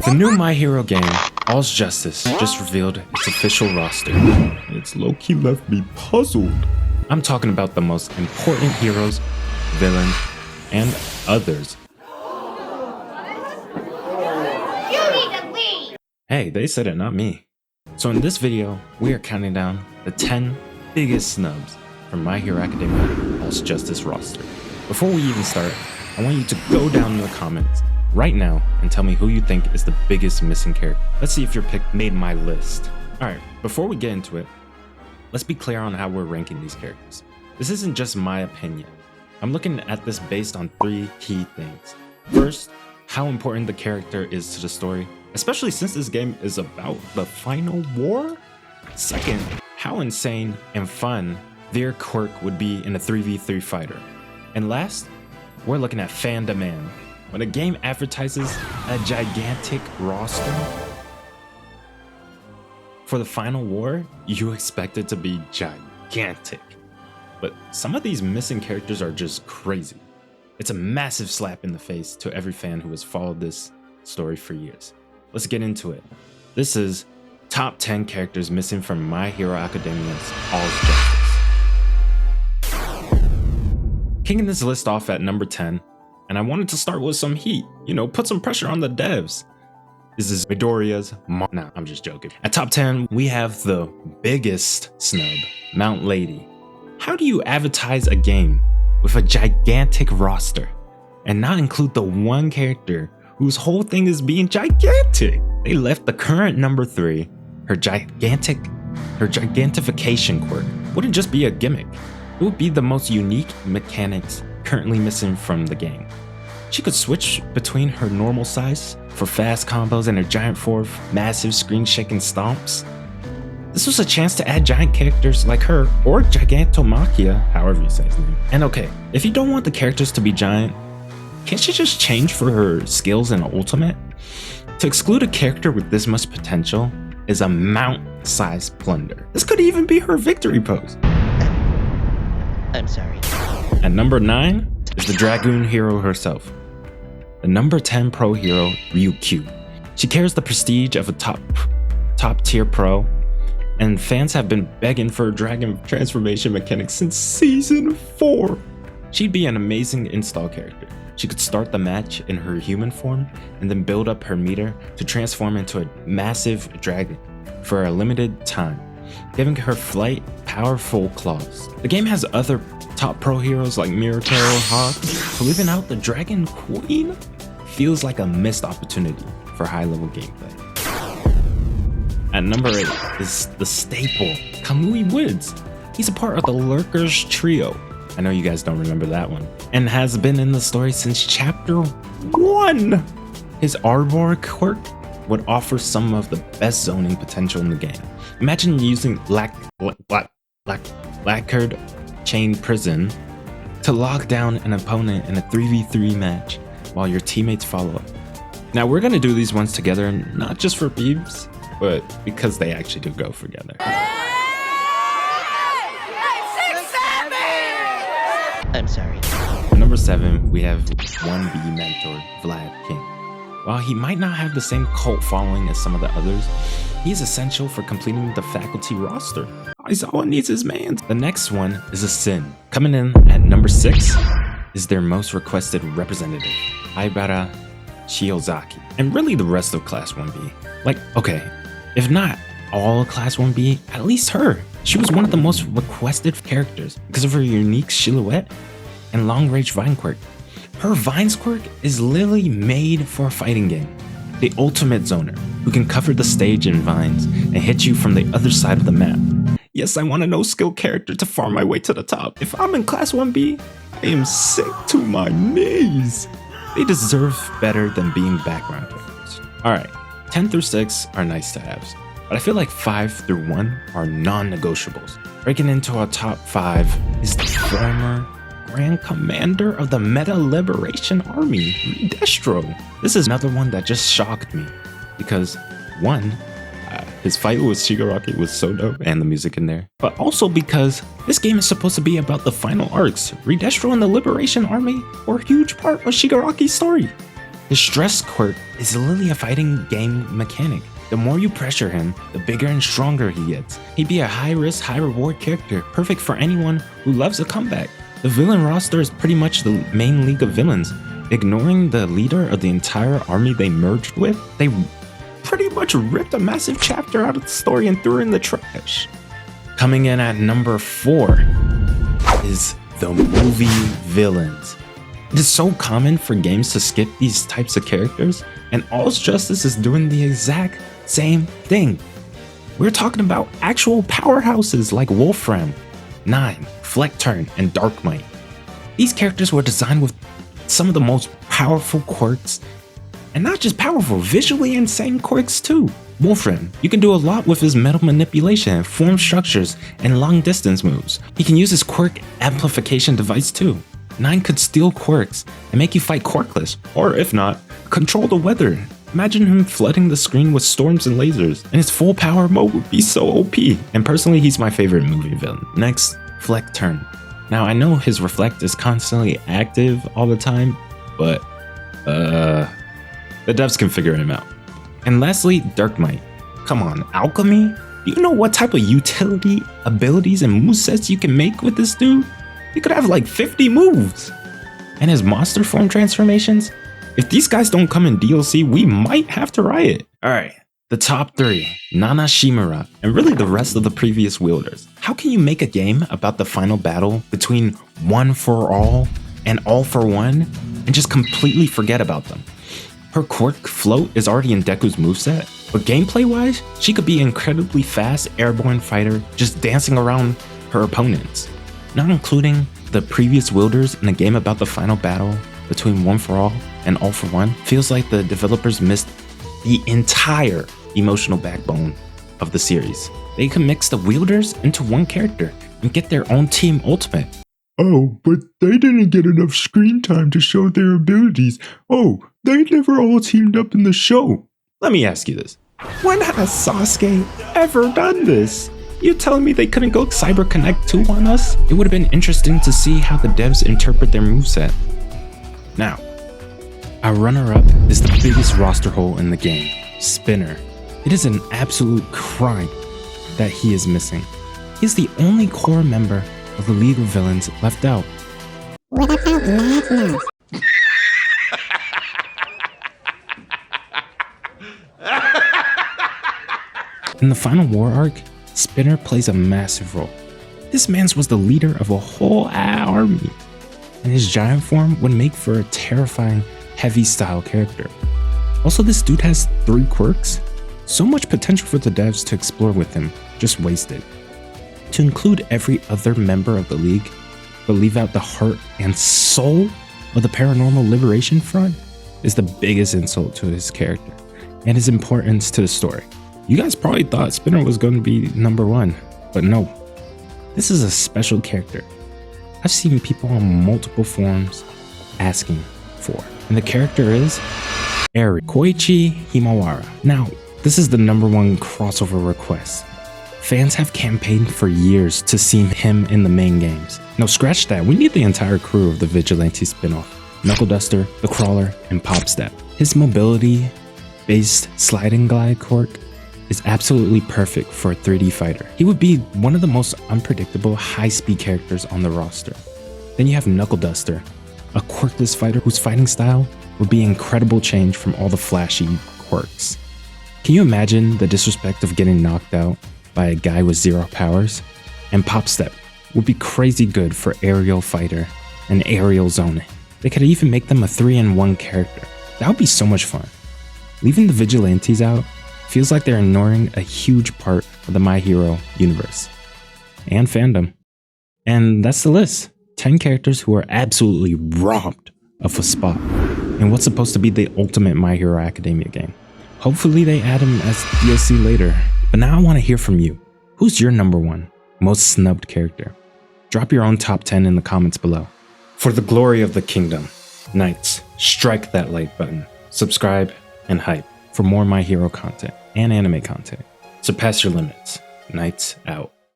The new My Hero game, All's Justice, just revealed its official roster. It's low-key left me puzzled. I'm talking about the most important heroes, villains, and others. You need to leave! Hey, they said it, not me. So in this video, we are counting down the 10 biggest snubs from My Hero Academia All's Justice roster. Before we even start, I want you to go down in the comments right now and tell me who you think is the biggest missing character. Let's see if your pick made my list. Alright, before we get into it, let's be clear on how we're ranking these characters. This isn't just my opinion. I'm looking at this based on 3 key things. First, how important the character is to the story, especially since this game is about the final war. Second, how insane and fun their quirk would be in a 3v3 fighter. And last, we're looking at fan demand. When a game advertises a gigantic roster for the final war, you expect it to be gigantic. But some of these missing characters are just crazy. It's a massive slap in the face to every fan who has followed this story for years. Let's get into it. This is top 10 characters missing from My Hero Academia's All's Justice. Kicking this list off at number 10, and I wanted to start with some heat, put some pressure on the devs. This is Midoriya's mom. Nah, I'm just joking. At top 10, we have the biggest snub, Mount Lady. How do you advertise a game with a gigantic roster and not include the one character whose whole thing is being gigantic? They left the current number 3, her gigantification quirk, wouldn't just be a gimmick. It would be the most unique mechanics currently missing from the game. She could switch between her normal size for fast combos and her giant form massive screen shaking stomps. This was a chance to add giant characters like her or Gigantomachia, however you say his name. And okay, if you don't want the characters to be giant, can't she just change for her skills in Ultimate? To exclude a character with this much potential is a mount-sized blunder. This could even be her victory pose. I'm sorry. At number 9 is the Dragoon hero herself, the number 10 pro hero, Ryukyu. She carries the prestige of a top tier pro, and fans have been begging for a dragon transformation mechanic since season 4. She'd be an amazing install character. She could start the match in her human form and then build up her meter to transform into a massive dragon for a limited time, giving her flight powerful claws. The game has other top pro heroes like Mirko, Hawk, so leaving out the Dragon Queen feels like a missed opportunity for high-level gameplay. At number 8 is the staple, Kamui Woods. He's a part of the Lurkers trio. I know you guys don't remember that one, and has been in the story since chapter 1. His Arbor quirk would offer some of the best zoning potential in the game. Imagine using lacquered chain prison to lock down an opponent in a 3v3 match while your teammates follow up. Now we're gonna do these ones together, not just for beeps, but because they actually do go together. I'm sorry. At number 7, we have 1B mentor, Vlad King. While he might not have the same cult following as some of the others, he is essential for completing the faculty roster. Aizawa needs his man. The next one is a Sin. Coming in at number 6 is their most requested representative, Aibara Shiozaki, and really the rest of Class 1B. Okay, if not all of Class 1B, at least her. She was one of the most requested characters because of her unique silhouette and long-range vine quirk. Her vines quirk is literally made for a fighting game. The ultimate zoner, who can cover the stage in vines and hit you from the other side of the map. Yes, I want a no-skill character to farm my way to the top. If I'm in Class 1B, I am sick to my knees. They deserve better than being background characters. Alright, 10 through 6 are nice to haves, but I feel like 5 through 1 are non-negotiables. Breaking into our top 5 is the former Grand Commander of the Meta Liberation Army, Re-Destro. This is another one that just shocked me because 1, his fight with Shigaraki was so dope and the music in there, but also because this game is supposed to be about the final arcs. Re-Destro and the Liberation Army were a huge part of Shigaraki's story. His stress quirk is literally a fighting game mechanic. The more you pressure him, the bigger and stronger he gets. He'd be a high-risk, high-reward character, perfect for anyone who loves a comeback. The villain roster is pretty much the main league of villains. Ignoring the leader of the entire army they merged with, they pretty much ripped a massive chapter out of the story and threw it in the trash. Coming in at number 4 is the movie villains. It is so common for games to skip these types of characters, and All's Justice is doing the exact same thing. We're talking about actual powerhouses like Wolfram, Nine, Fleckturn, and Darkmight. These characters were designed with some of the most powerful quirks, and not just powerful, visually insane quirks too. Wolfram, you can do a lot with his metal manipulation, form structures, and long distance moves. He can use his quirk amplification device too. Nine could steal quirks and make you fight quirkless, or if not, control the weather. Imagine him flooding the screen with storms and lasers, and his full power mode would be so OP. And personally, he's my favorite movie villain. Next, Fleckturn. Now I know his reflect is constantly active all the time, but the devs can figure him out. And lastly, Darkmight. Come on, alchemy? Do you know what type of utility, abilities, and movesets you can make with this dude? He could have like 50 moves. And his monster form transformations? If these guys don't come in DLC, we might have to riot. Alright, the top 3, Nana Shimura, and really the rest of the previous wielders. How can you make a game about the final battle between One for All and All for One and just completely forget about them? Her quirk Float is already in Deku's moveset, but gameplay wise, she could be an incredibly fast airborne fighter just dancing around her opponents. Not including the previous wielders in a game about the final battle between One for All and All for One feels like the developers missed the entire emotional backbone of the series. They could mix the wielders into one character and get their own team ultimate. Oh, but they didn't get enough screen time to show their abilities. Oh, they never all teamed up in the show. Let me ask you this. When has Sasuke ever done this? You telling me they couldn't go Cyber Connect 2 on us? It would have been interesting to see how the devs interpret their moveset. Now, our runner-up is the biggest roster hole in the game, Spinner. It is an absolute crime that he is missing. He is the only core member of the League of Villains left out. What about madness? In the final war arc, Spinner plays a massive role. This man was the leader of a whole army, and his giant form would make for a terrifying, heavy style character. Also, this dude has 3 quirks. So much potential for the devs to explore with him, just wasted. To include every other member of the league, but leave out the heart and soul of the Paranormal Liberation Front is the biggest insult to his character and his importance to the story. You guys probably thought Spinner was going to be number 1, but no. This is a special character I've seen people on multiple forums asking for, and the character is Eri Koichi Himawara. Now, this is the number 1 crossover request. Fans have campaigned for years to see him in the main games. No, scratch that, we need the entire crew of the Vigilante spinoff. Knuckle Duster, the Crawler, and Popstep. His mobility-based sliding glide quirk is absolutely perfect for a 3D fighter. He would be one of the most unpredictable high-speed characters on the roster. Then you have Knuckle Duster, a quirkless fighter whose fighting style would be an incredible change from all the flashy quirks. Can you imagine the disrespect of getting knocked out by a guy with 0 powers? And Popstep would be crazy good for aerial fighter and aerial zoning. They could even make them a 3-in-1 character. That would be so much fun. Leaving the Vigilantes out feels like they're ignoring a huge part of the My Hero universe and fandom. And that's the list. 10 characters who are absolutely robbed of a spot in what's supposed to be the ultimate My Hero Academia game. Hopefully they add him as DLC later. But now I want to hear from you. Who's your number 1 most snubbed character? Drop your own top 10 in the comments below. For the glory of the kingdom, Knights, strike that like button, subscribe, and hype for more My Hero content and anime content. Surpass your limits. Knights out.